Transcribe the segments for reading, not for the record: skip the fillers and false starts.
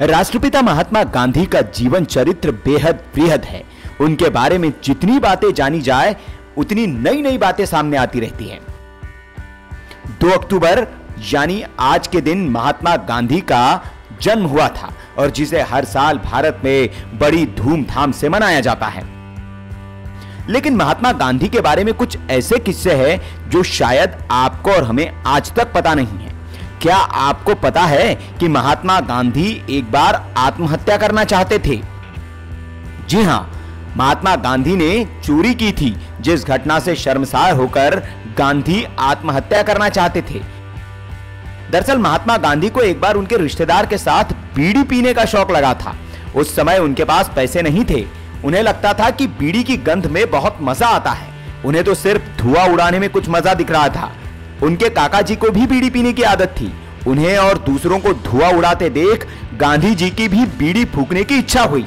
राष्ट्रपिता महात्मा गांधी का जीवन चरित्र बेहद बृहद है। उनके बारे में जितनी बातें जानी जाए उतनी नई नई बातें सामने आती रहती हैं। 2 अक्टूबर यानी आज के दिन महात्मा गांधी का जन्म हुआ था और जिसे हर साल भारत में बड़ी धूमधाम से मनाया जाता है। लेकिन महात्मा गांधी के बारे में कुछ ऐसे किस्से हैं जो शायद आपको और हमें आज तक पता नहीं है। क्या आपको पता है कि महात्मा गांधी एक बार आत्महत्या करना चाहते थे? जी हां, महात्मा गांधी ने चोरी की थी, जिस घटना से शर्मसार होकर गांधी आत्महत्या करना चाहते थे। दरअसल महात्मा गांधी को एक बार उनके रिश्तेदार के साथ बीड़ी पीने का शौक लगा था। उस समय उनके पास पैसे नहीं थे। उन्हें लगता था कि बीड़ी की गंध में बहुत मजा आता है। उन्हें तो सिर्फ धुआं उड़ाने में कुछ मजा दिख रहा था। उनके काका जी को भी बीड़ी पीने की आदत थी। उन्हें और दूसरों को धुआं उड़ाते देख गांधी जी की भी बीड़ी फूंकने की इच्छा हुई।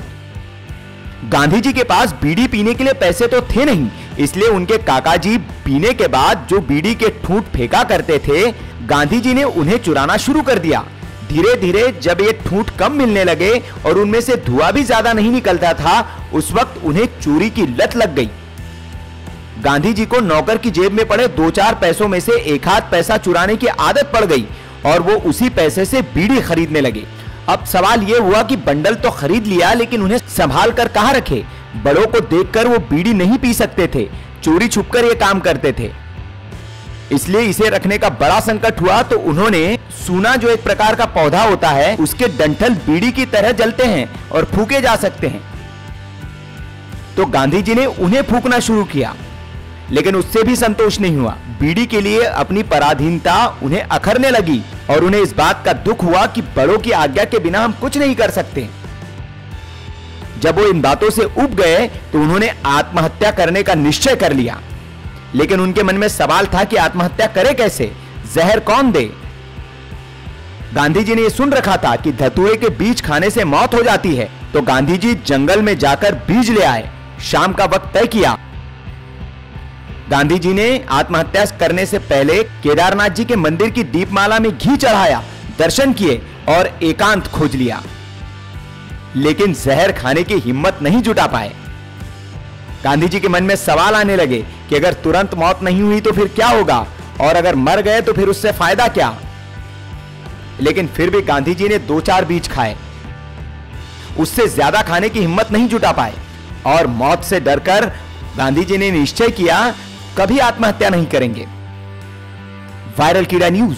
गांधी जी के पास बीड़ी पीने के लिए पैसे तो थे नहीं, इसलिए उनके काका जी पीने के बाद जो बीड़ी के ठूंठ फेंका करते थे, गांधी जी ने उन्हें चुराना शुरू कर दिया। धीरे धीरे जब ये ठूंठ कम मिलने लगे और उनमें से धुआं भी ज्यादा नहीं निकलता था, उस वक्त उन्हें चोरी की लत लग गई। गांधी जी को नौकर की जेब में पड़े 2-4 पैसों में से एक आध पैसा चुराने की आदत पड़ गई और वो उसी पैसे से बीड़ी खरीदने लगे। अब सवाल ये हुआ कि बंडल तो खरीद लिया, लेकिन उन्हें संभाल कर कहां रखे? बड़ों को देखकर वो बीड़ी नहीं पी सकते थे, चोरी छुपकर ये काम करते थे। इसलिए इसे रखने का बड़ा संकट हुआ तो उन्होंने सूना, जो एक प्रकार का पौधा होता है, उसके डंठल बीड़ी की तरह जलते हैं और फूके जा सकते हैं। तो गांधी जी ने उन्हें फूकना शुरू किया, लेकिन उससे भी संतोष नहीं हुआ। बीड़ी के लिए अपनी पराधीनता उन्हें अखरने लगी और उन्हें इस बात का दुख हुआ कि बड़ों की आज्ञा के बिना हम कुछ नहीं कर सकते। जब वो इन बातों से उब गए तो उन्होंने आत्महत्या करने का निश्चय कर लिया। लेकिन उनके मन में सवाल था कि आत्महत्या करे कैसे, जहर कौन दे? गांधी जी ने यह सुन रखा था कि धतूरे के बीज खाने से मौत हो जाती है, तो गांधी जी जंगल में जाकर बीज ले आए। शाम का वक्त तय किया। गांधी जी ने आत्महत्या करने से पहले केदारनाथ जी के मंदिर की दीपमाला में घी चढ़ाया, दर्शन किए और एकांत खोज लिया। लेकिन जहर खाने की हिम्मत नहीं जुटा पाए। गांधी जी के मन में सवाल आने लगे कि अगर तुरंत मौत नहीं हुई तो फिर क्या होगा, और अगर मर गए तो फिर उससे फायदा क्या? लेकिन फिर भी गांधी जी ने 2-4 बीज खाए, उससे ज्यादा खाने की हिम्मत नहीं जुटा पाए और मौत से डरकर गांधी जी ने निश्चय किया कभी आत्महत्या नहीं करेंगे। वायरल कीड़ा न्यूज।